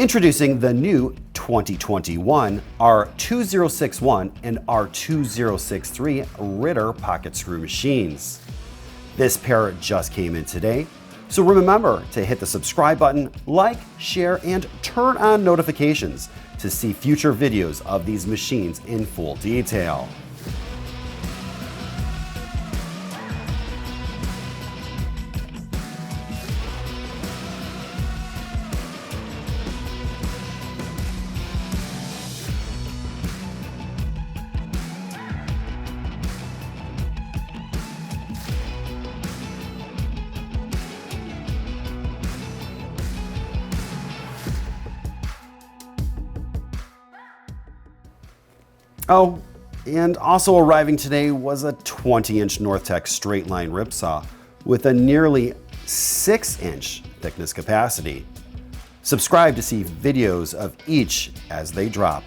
Introducing the new 2021 R2061 and R2063 Ritter pocket screw machines. This pair just came in today, so remember to hit the subscribe button, like, share, and turn on notifications to see future videos of these machines in full detail. Oh, and also arriving today was a 20-inch Northtech straight line rip saw with a nearly 6-inch thickness capacity. Subscribe to see videos of each as they drop.